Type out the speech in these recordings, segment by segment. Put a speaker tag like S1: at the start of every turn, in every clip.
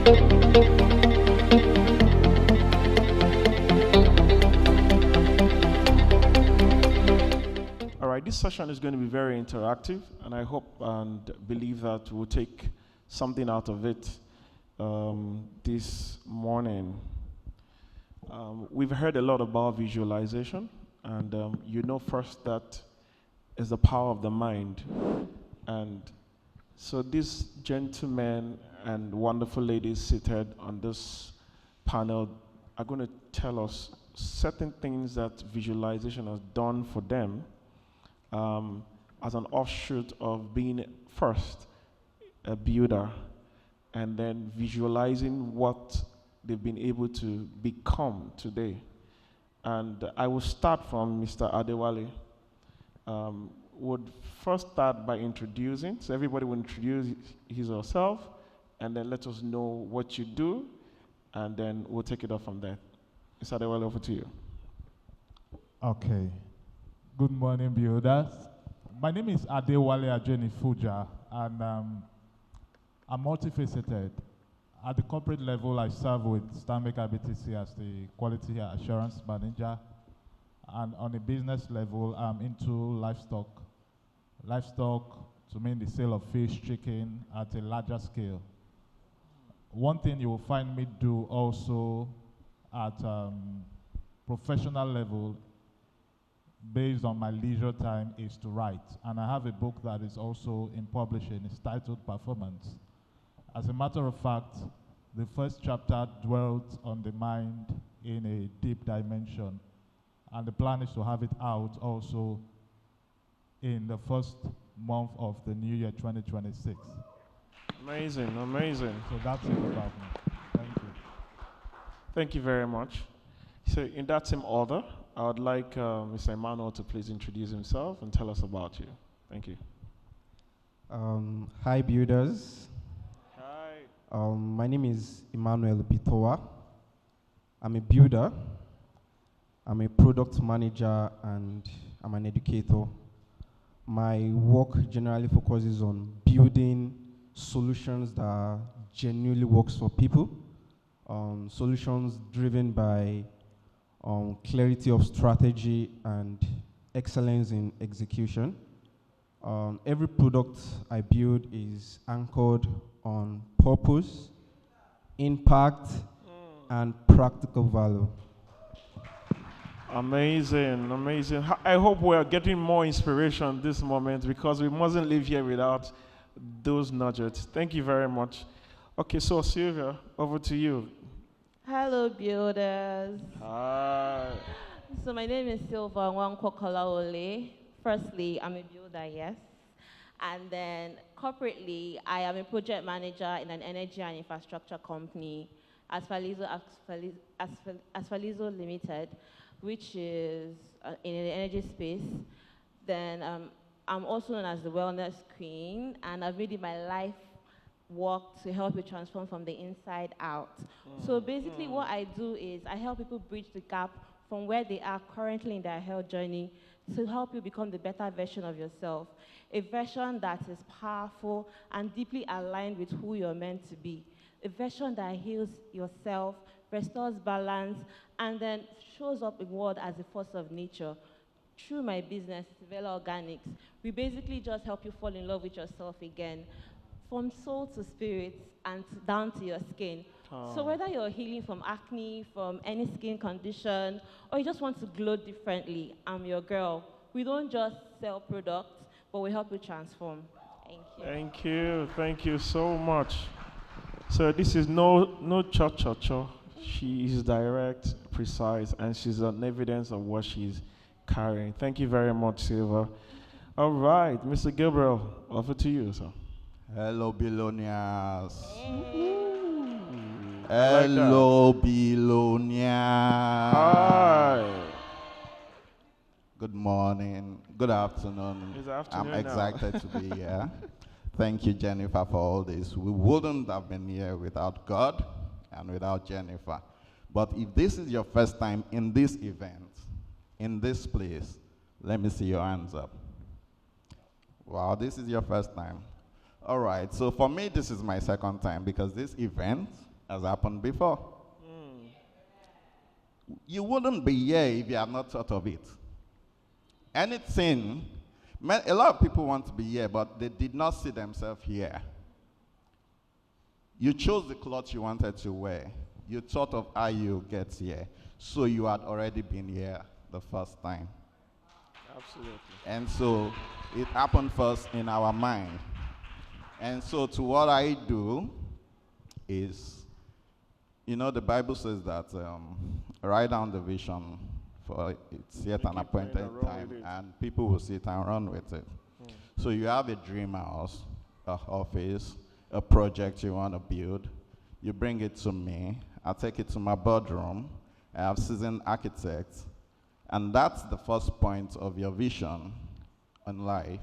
S1: All right, this session is going to be very interactive, and I hope and believe that we'll take something out of it this morning. We've heard a lot about visualization, and you know first that is the power of the mind. And so these gentlemen and wonderful ladies seated on this panel are going to tell us certain things that visualization has done for them as an offshoot of being first a builder and then visualizing what they've been able to become today. And I will start from Mr. Adewale. Would first start by introducing, so everybody will introduce his or herself, and then let us know what you do, and then we'll take it off from there. Mr. Adewale, over to you.
S2: Okay. Good morning, builders. My name is Adewale Ajeni Fuja, and I'm multifaceted. At the corporate level, I serve with Stanbic IBTC as the quality assurance manager. And on a business level, I'm into livestock. Livestock to mean the sale of fish, chicken at a larger scale. One thing you will find me do also at professional level based on my leisure time is to write. And I have a book that is also in publishing. It's titled Performance. As a matter of fact, the first chapter dwelt on the mind in a deep dimension. And the plan is to have it out also in the first month of the new year 2026.
S1: Amazing, amazing.
S2: So that's it about me. Thank you.
S1: Thank you very much. So in that same order, I would like Mr. Emmanuel to please introduce himself and tell us about you. Thank you.
S3: Hi, builders.
S1: Hi.
S3: My name is Emmanuel Bitowa. I'm a builder. I'm a product manager and I'm an educator. My work generally focuses on building solutions that genuinely works for people. Solutions driven by clarity of strategy and excellence in execution. Every product I build is anchored on purpose, impact, and practical value.
S1: Amazing, amazing. I hope we are getting more inspiration this moment because we mustn't live here without those nuggets. Thank you very much. Okay, so Sylvia, over to you.
S4: Hello, builders.
S1: Hi.
S4: So my name is Silva Nwankwo-Kolaole. Firstly, I'm a builder, yes. And then corporately, I am a project manager in an energy and infrastructure company, Asfalizo Limited, which is in the energy space. Then I'm also known as the wellness queen, and I've made it my life work to help you transform from the inside out. So basically what I do is I help people bridge the gap from where they are currently in their health journey to help you become the better version of yourself, a version that is powerful and deeply aligned with who you're meant to be, a version that heals yourself, restores balance, and then shows up in the world as a force of nature. Through my business, Vela Organics, we basically just help you fall in love with yourself again, from soul to spirit and down to your skin. So whether you're healing from acne, from any skin condition, or you just want to glow differently, I'm your girl. We don't just sell products, but we help you transform. Thank you.
S1: Thank you. Thank you so much. So this is no cha-cha-cha. She is direct, precise, and she's an evidence of what she's carrying. Thank you very much, Silva. All right, Mr. Gabriel, over to you, sir.
S5: Hello, Billionaires.
S1: Like
S5: Hello, Billionaires.
S1: Hi.
S5: Good morning. Good afternoon.
S1: It's afternoon
S5: I'm
S1: now.
S5: excited to be here. Thank you, Jennifer, for all this. We wouldn't have been here without God and without Jennifer. But if this is your first time in this event, in this place, let me see your hands up. Wow, this is your first time. All right, so for me, this is my second time because this event has happened before. You wouldn't be here if you have not thought of it. Anything, a lot of people want to be here, but they did not see themselves here. You chose the clothes you wanted to wear. You thought of how you get here. So you had already been here the first time.
S1: Absolutely.
S5: And so it happened first in our mind. And so to what I do is, the Bible says that write down the vision, for it's yet an appointed time, and people will see it and run with it. So you have a dream house, an office, a project you want to build. You bring it to me. I take it to my boardroom. I have seasoned architects. And that's the first point of your vision in life.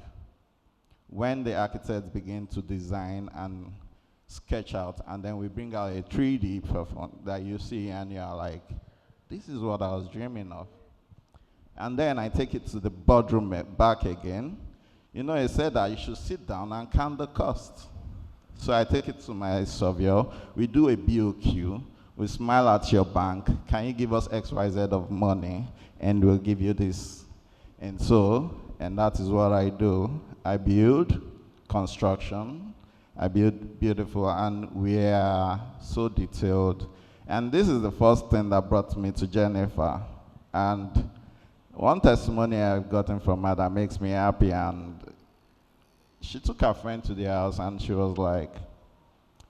S5: When the architects begin to design and sketch out, and then we bring out a 3D perform that you see, and you're like, this is what I was dreaming of. And then I take it to the boardroom back again. It said that you should sit down and count the cost. So I take it to my surveyor. We do a BOQ. We smile at your bank. Can you give us XYZ of money? And we'll give you this. And that is what I do. I build construction. I build beautiful, and we are so detailed. And this is the first thing that brought me to Jennifer. And one testimony I've gotten from her that makes me happy, and she took her friend to the house, and she was like,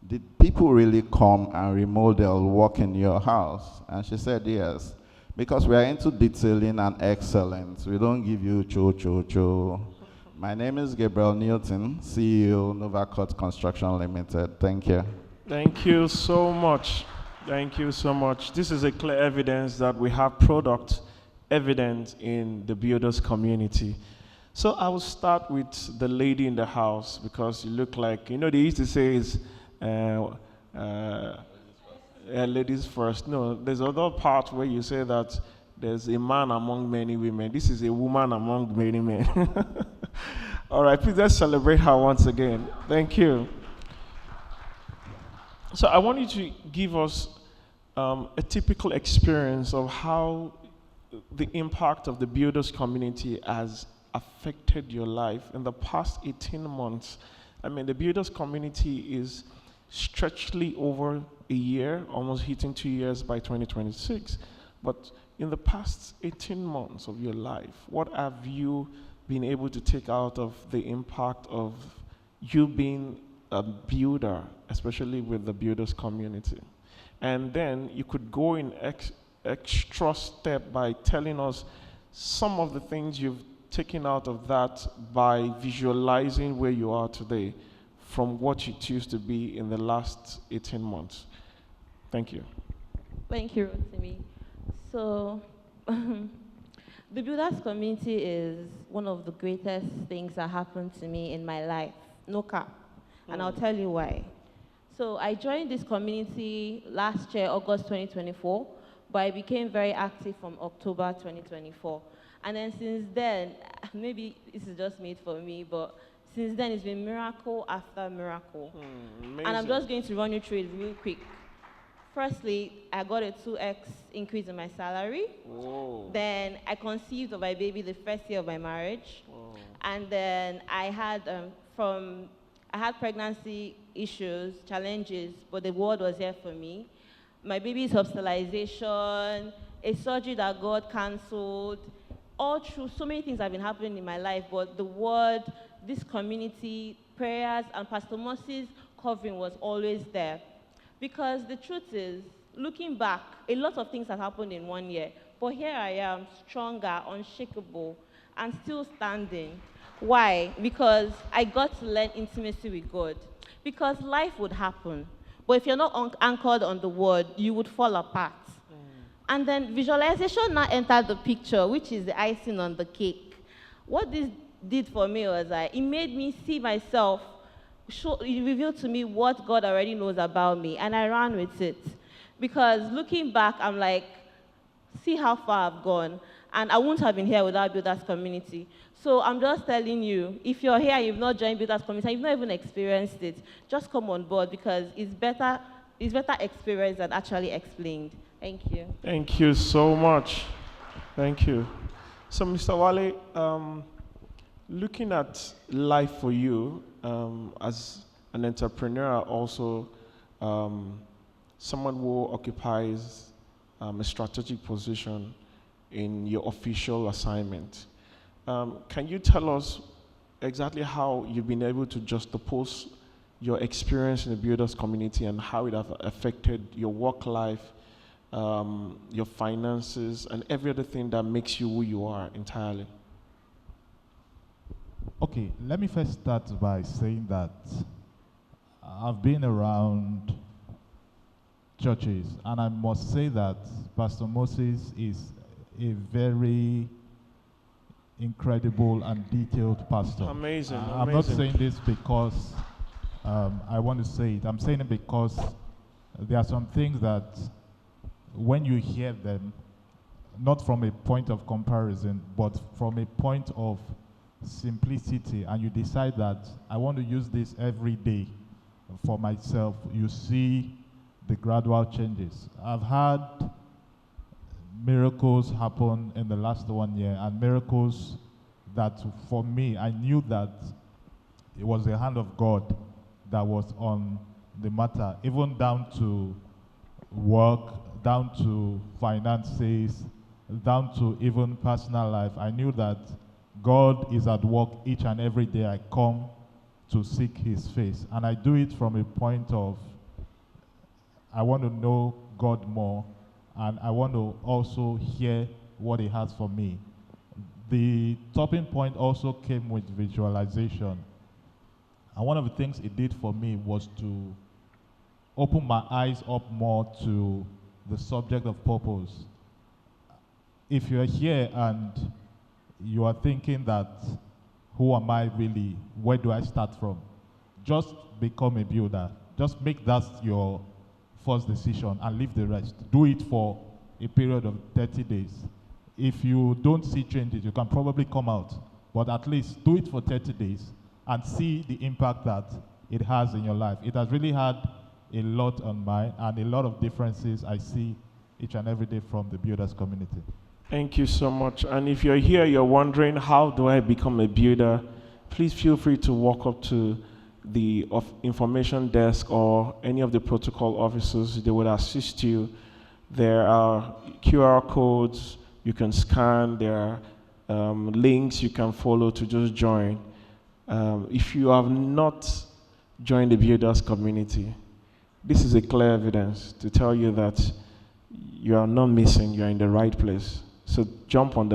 S5: did people really come and remodel work in your house? And she said, yes, because we are into detailing and excellence. We don't give you cho. My name is Gabriel Newton, CEO, Novacot Construction Limited. Thank you.
S1: Thank you so much. Thank you so much. This is a clear evidence that we have product evidence in the builders community. So I will start with the lady in the house, because you look like, they used to say is ladies first. No, there's other part where you say that there's a man among many women. This is a woman among many men. All right, please let's celebrate her once again. Thank you. So I want you to give us a typical experience of how the impact of the builders community has affected your life in the past 18 months. I mean, the builders community is stretchedly over a year, almost hitting 2 years by 2026. But in the past 18 months of your life, what have you been able to take out of the impact of you being a builder, especially with the builders community? And then you could go in extra step by telling us some of the things you've taken out of that by visualizing where you are today from what you choose to be in the last 18 months. Thank you.
S4: Thank you, Rotimi. So, the builders community is one of the greatest things that happened to me in my life. No cap. And I'll tell you why. So I joined this community last year, August 2024, but I became very active from October 2024. And then since then, maybe this is just made for me, but since then it's been miracle after miracle. And I'm just going to run you through it real quick. Firstly, I got a 2x increase in my salary.
S1: Whoa.
S4: Then I conceived of my baby the first year of my marriage.
S1: Whoa.
S4: And then I had pregnancy issues, challenges, but the word was there for me. My baby's hospitalization, a surgery that God canceled, all through so many things have been happening in my life, but the word, this community, prayers, and Pastor Moses' covering was always there. Because the truth is, looking back, a lot of things have happened in 1 year, but here I am, stronger, unshakable, and still standing. Why? Because I got to learn intimacy with God. Because life would happen, but if you're not anchored on the word, you would fall apart. And then visualization now entered the picture, which is the icing on the cake. What this did for me was it made me see myself, it revealed to me what God already knows about me, and I ran with it. Because looking back, I'm like, see how far I've gone, and I wouldn't have been here without Builders Community. So I'm just telling you, if you're here and you've not joined Builders Community, and you've not even experienced it, just come on board, because it's better experienced than actually explained. Thank you.
S1: Thank you so much. Thank you. So, Mr. Wale, looking at life for you as an entrepreneur, also someone who occupies a strategic position in your official assignment, can you tell us exactly how you've been able to juxtapose your experience in the builders community and how it has affected your work life, your finances, and every other thing that makes you who you are entirely?
S2: Okay, let me first start by saying that I've been around churches, and I must say that Pastor Moses is a very incredible and detailed pastor.
S1: Amazing.
S2: I'm not saying this because I want to say it. I'm saying it because there are some things that when you hear them, not from a point of comparison, but from a point of simplicity, and you decide that I want to use this every day for myself, you see the gradual changes. I've had miracles happen in the last 1 year, and miracles that for me, I knew that it was the hand of God that was on the matter, even down to work, down to finances, down to even personal life. I knew that God is at work each and every day I come to seek his face. And I do it from a point of, I want to know God more, and I want to also hear what he has for me. The topping point also came with visualization. And one of the things it did for me was to open my eyes up more to the subject of purpose. If you're here and you are thinking that, who am I really? Where do I start from? Just become a builder. Just make that your first decision and leave the rest. Do it for a period of 30 days. If you don't see changes, you can probably come out. But at least do it for 30 days and see the impact that it has in your life. It has really had a lot on mine, and a lot of differences I see each and every day from the builders community.
S1: Thank you so much. And if you're here, you're wondering, how do I become a builder? Please feel free to walk up to the information desk or any of the protocol officers. They would assist you. There are QR codes you can scan. There are links you can follow to just join. If you have not joined the builders community, this is a clear evidence to tell you that you are not missing, you are in the right place. So jump on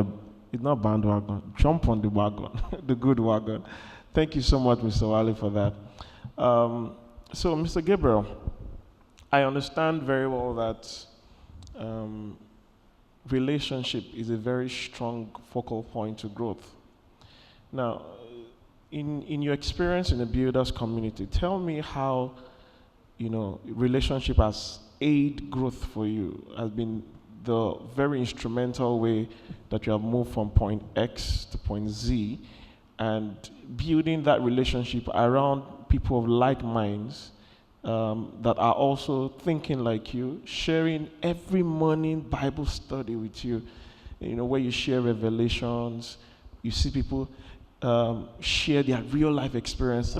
S1: it's not bandwagon, jump on the wagon, the good wagon. Thank you so much, Mr. Wale, for that. So, Mr. Gabriel, I understand very well that relationship is a very strong focal point to growth. Now, in your experience in the builders community, tell me how, relationship has aided growth for you, has been the very instrumental way that you have moved from point X to point Z, and building that relationship around people of like minds that are also thinking like you, sharing every morning Bible study with you, where you share revelations, you see people share their real life experience.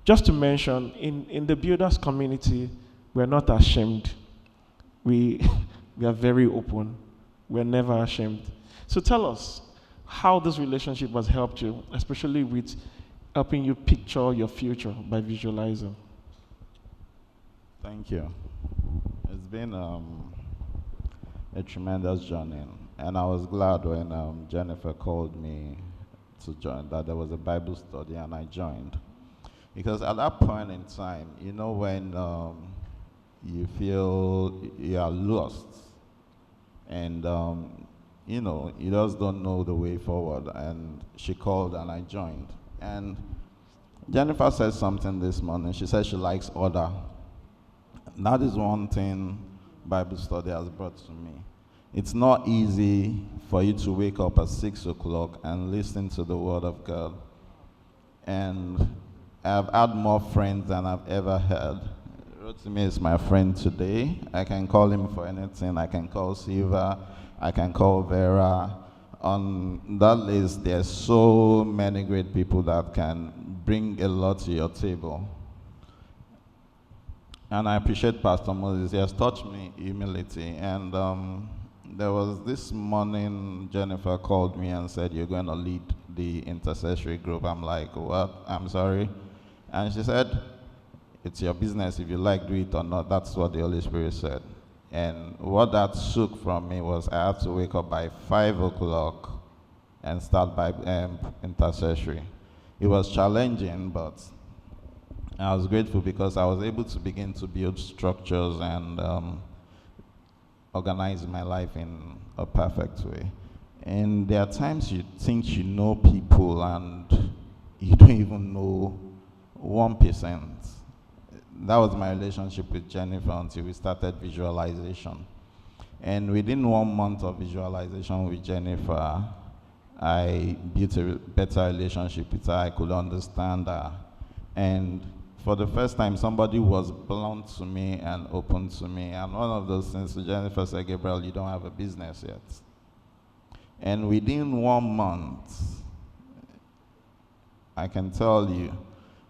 S1: Just to mention, in the builders community, we're not ashamed. We are very open. We're never ashamed. So tell us how this relationship has helped you, especially with helping you picture your future by visualizing.
S5: Thank you. It's been a tremendous journey, and I was glad when Jennifer called me to join, that there was a Bible study, and I joined. Because at that point in time, when you feel you are lost, and you just don't know the way forward, and she called and I joined. And Jennifer said something this morning. She said she likes order. And that is one thing Bible study has brought to me. It's not easy for you to wake up at 6 o'clock and listen to the Word of God. And I've had more friends than I've ever had. I wrote Rotimi is my friend today. I can call him for anything. I can call Silva. I can call Vera. On that list, there's so many great people that can bring a lot to your table. And I appreciate Pastor Moses. He has taught me humility. And there was this morning, Jennifer called me and said, "You're going to lead the intercessory group." I'm like, "What? I'm sorry." And she said, "It's your business. If you like, do it or not." That's what the Holy Spirit said. And what that took from me was I had to wake up by 5 o'clock and start by intercessory. It was challenging, but I was grateful because I was able to begin to build structures and organize my life in a perfect way. And there are times you think you know people and you don't even know 1%. That was my relationship with Jennifer until we started visualization. And within 1 month of visualization with Jennifer, I built a better relationship with her. I could understand her. And for the first time, somebody was blunt to me and open to me. And one of those things, Jennifer said, "Gabriel, you don't have a business yet." And within 1 month, I can tell you,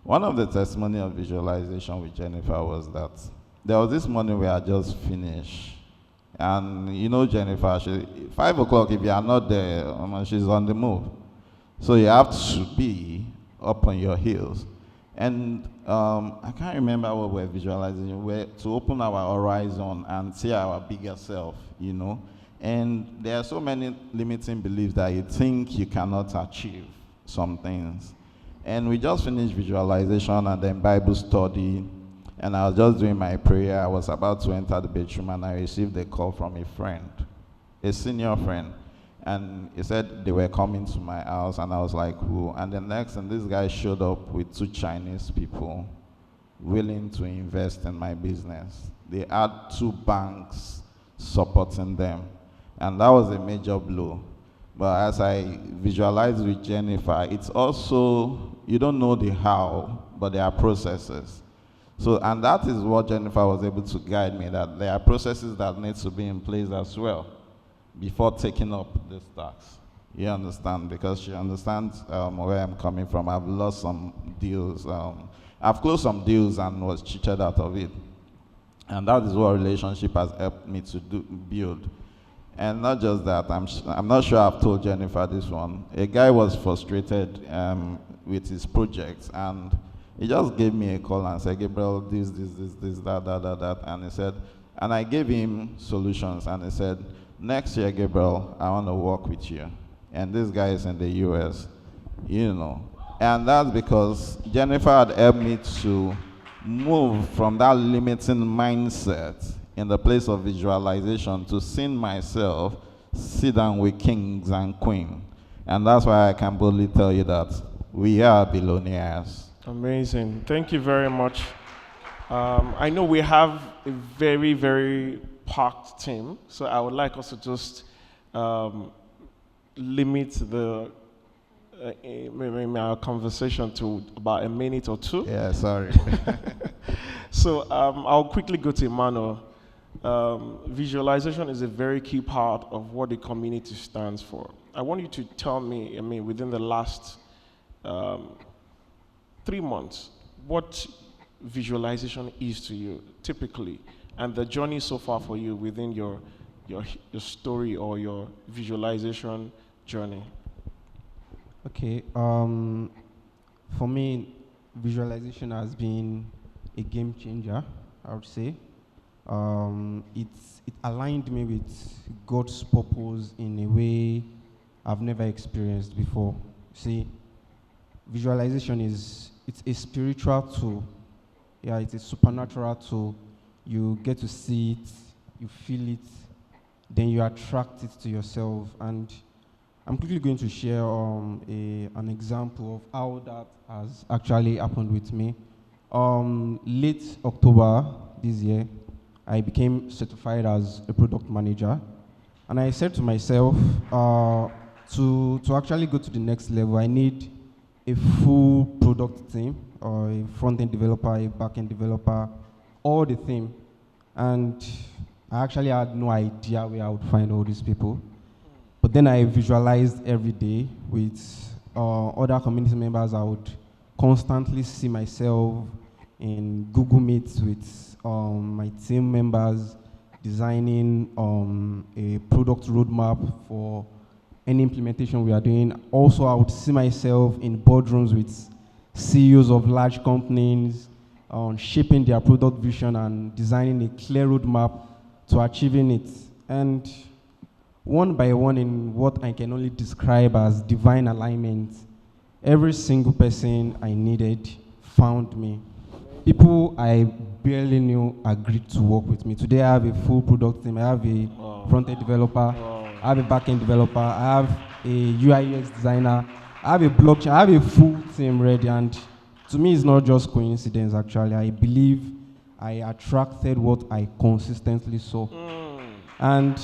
S5: one of the testimony of visualization with Jennifer was that there was this morning where I just finished. And you know Jennifer, 5 o'clock, if you are not there, she's on the move. So you have to be up on your heels. And I can't remember what we're visualizing. We're to open our horizon and see our bigger self, you know. And there are so many limiting beliefs that you think you cannot achieve some things. And we just finished visualization and then Bible study. And I was just doing my prayer. I was about to enter the bedroom and I received a call from a friend, a senior friend. And he said they were coming to my house and I was like, who? And the next thing, this guy showed up with 2 Chinese people willing to invest in my business. They had 2 banks supporting them. And that was a major blow. But as I visualized with Jennifer, it's also, you don't know the how, but there are processes. So, and that is what Jennifer was able to guide me, that there are processes that need to be in place as well before taking up this task. You understand? Because she understands where I'm coming from. I've lost some deals. I've closed some deals and was cheated out of it. And that is what relationship has helped me to build. And not just that, I'm not sure I've told Jennifer this one. A guy was frustrated with his projects, and he just gave me a call and said, "Gabriel, this, that. And he said, and I gave him solutions, and he said, "Next year, Gabriel, I want to work with you." And this guy is in the US, you know. And that's because Jennifer had helped me to move from that limiting mindset in the place of visualization to seeing myself sit down with kings and queens. And that's why I can boldly tell you that we are billionaires.
S1: Amazing. Thank you very much. I know we have a very, very packed team, so I would like us to just limit the our conversation to about a minute or 2.
S5: Yeah, sorry.
S1: So I'll quickly go to Emmanuel. Visualization is a very key part of what the community stands for. I want you to tell me, within the last 3 months, what visualization is to you, typically, and the journey so far for you within your story or your visualization journey.
S3: Okay, for me, visualization has been a game changer, I would say. It aligned me with God's purpose in a way I've never experienced before. See, visualization it's a spiritual tool. Yeah, it's a supernatural tool. You get to see it, you feel it, then you attract it to yourself. And I'm quickly going to share an example of how that has actually happened with me. Late October this year, I became certified as a product manager. And I said to myself, to actually go to the next level, I need a full product team, or a front-end developer, a back-end developer, all the theme. And I actually had no idea where I would find all these people. But then I visualized every day with other community members. I would constantly see myself in Google Meets with my team members designing a product roadmap for any implementation we are doing. Also, I would see myself in boardrooms with CEOs of large companies, shaping their product vision and designing a clear roadmap to achieving it. And one by one, in what I can only describe as divine alignment, every single person I needed found me. People I barely knew agreed to work with me. Today I have a full product team. I have a front-end developer. I have a back-end developer. I have a UI UX designer. I have a blockchain. I have a full team ready. And to me, it's not just coincidence, actually. I believe I attracted what I consistently saw. And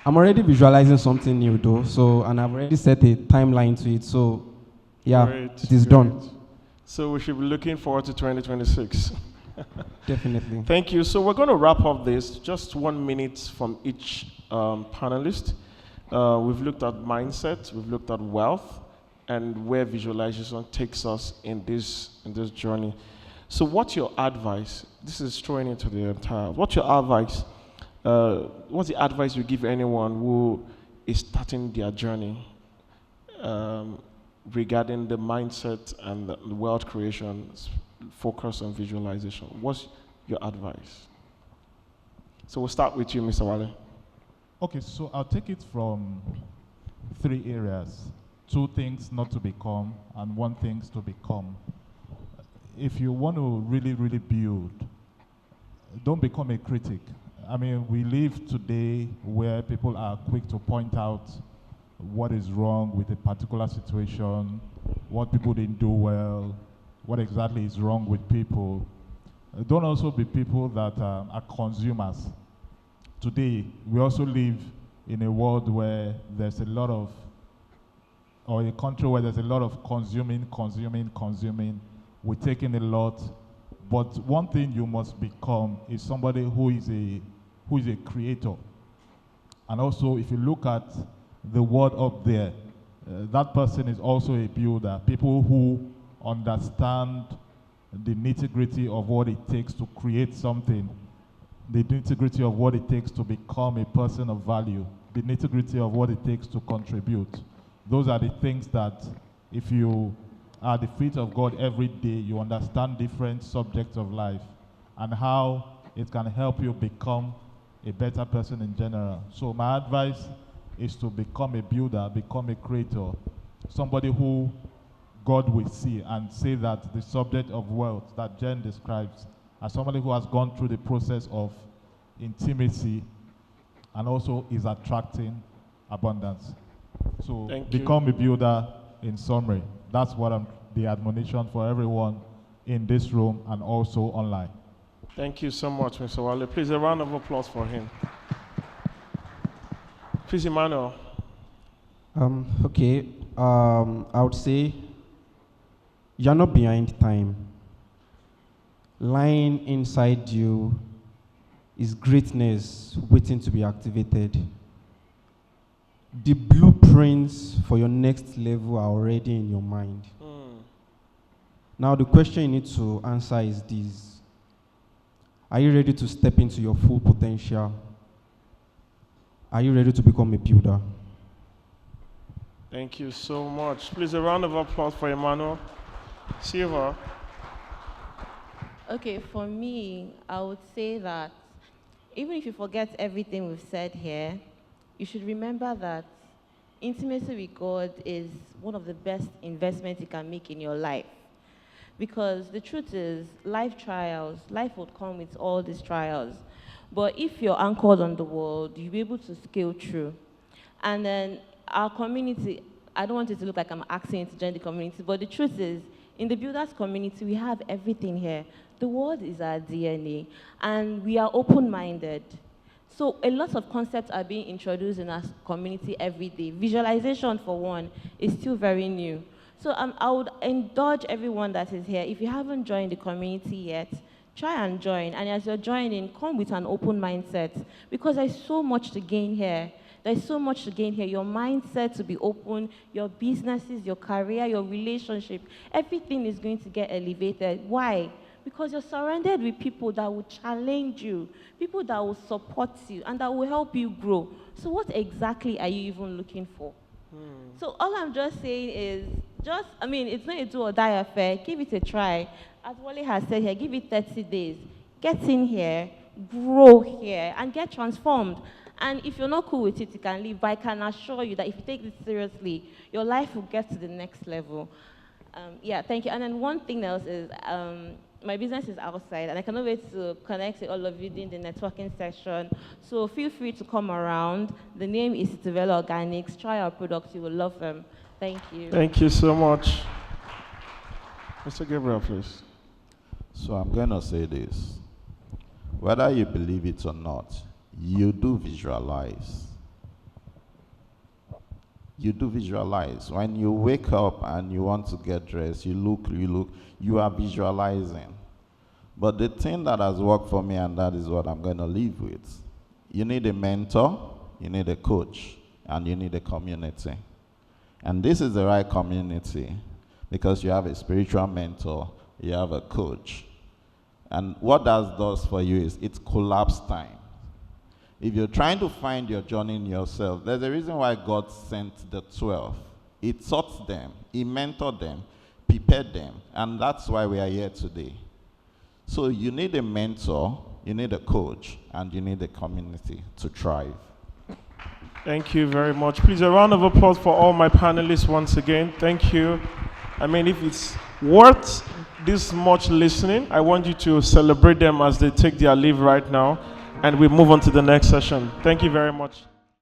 S3: I'm already visualizing something new, though. So, and I've already set a timeline to it. So, yeah,
S1: Great,
S3: it is
S1: great.
S3: done.
S1: So we should be looking forward to 2026.
S3: Definitely.
S1: Thank you. So we're going to wrap up this. Just 1 minute from each panelist. We've looked at mindset, we've looked at wealth, and where visualization takes us in this journey. So what's your advice? This is throwing into the entire. What's your advice? What's the advice you give anyone who is starting their journey regarding the mindset and the wealth creation focus on visualization? What's your advice? So we'll start with you, Mr. Wale.
S2: Okay, so I'll take it from 3 areas. 2 things not to become, and 1 things to become. If you want to really, really build, don't become a critic. I mean, we live today where people are quick to point out what is wrong with a particular situation, what people didn't do well, what exactly is wrong with people. Don't also be people that are consumers. Today, we also live in a world where there's a lot of, or a country where there's a lot of consuming. We're taking a lot. But one thing you must become is somebody who is a creator. And also, if you look at the word up there, that person is also a builder. People who understand the nitty-gritty of what it takes to create something, the nitty-gritty of what it takes to become a person of value, the nitty-gritty of what it takes to contribute. Those are the things that if you are at the feet of God every day, you understand different subjects of life and how it can help you become a better person in general. So my advice is to become a builder, become a creator, somebody who God will see and say that the subject of wealth that Jen describes as somebody who has gone through the process of intimacy and also is attracting abundance. So become a builder in summary. That's what the admonition for everyone in this room and also online.
S1: Thank you so much, Mr. Wale. Please, a round of applause for him. Please, Emmanuel.
S3: Okay, I would say you're not behind time. Lying inside you is greatness waiting to be activated. The blueprints for your next level are already in your mind. Now, the question you need to answer is this. Are you ready to step into your full potential? Are you ready to become a builder?
S1: Thank you so much. Please, a round of applause for Emmanuel. Silva.
S4: Okay, for me, I would say that even if you forget everything we've said here, you should remember that intimacy with God is one of the best investments you can make in your life. Because the truth is, life would come with all these trials. But if you're anchored on the world, you'll be able to scale through. And then our community, I don't want it to look like I'm asking you to join the community, but the truth is, in the Builders community, we have everything here. The world is our DNA, and we are open-minded. So a lot of concepts are being introduced in our community every day. Visualization, for one, is still very new. So I would indulge everyone that is here. If you haven't joined the community yet, try and join. And as you're joining, come with an open mindset, because there's so much to gain here. There's so much to gain here. Your mindset to be open, your businesses, your career, your relationship, everything is going to get elevated. Why? Because you're surrounded with people that will challenge you, people that will support you, and that will help you grow. So what exactly are you even looking for? So all I'm just saying is, it's not a do or die affair. Give it a try. As Wale has said here, give it 30 days. Get in here, grow here, and get transformed. And if you're not cool with it, you can leave. But I can assure you that if you take this seriously, your life will get to the next level. Thank you. And then one thing else is, my business is outside, and I cannot wait to connect with all of you during the networking session. So feel free to come around. The name is Citavella Organics. Try our products. You will love them. Thank you.
S1: Thank you so much. Mr. Gabriel, please.
S5: So I'm going to say this. Whether you believe it or not, you do visualize. You do visualize. When you wake up and you want to get dressed, you look, you are visualizing. But the thing that has worked for me, and that is what I'm going to leave with, you need a mentor, you need a coach, and you need a community. And this is the right community because you have a spiritual mentor, you have a coach. And what that does for you is it's collapse time. If you're trying to find your journey in yourself, there's a reason why God sent the 12. He taught them, He mentored them, prepared them, and that's why we are here today. So you need a mentor, you need a coach, and you need a community to thrive.
S1: Thank you very much. Please, a round of applause for all my panelists once again. Thank you. If it's worth this much listening, I want you to celebrate them as they take their leave right now, and we move on to the next session. Thank you very much.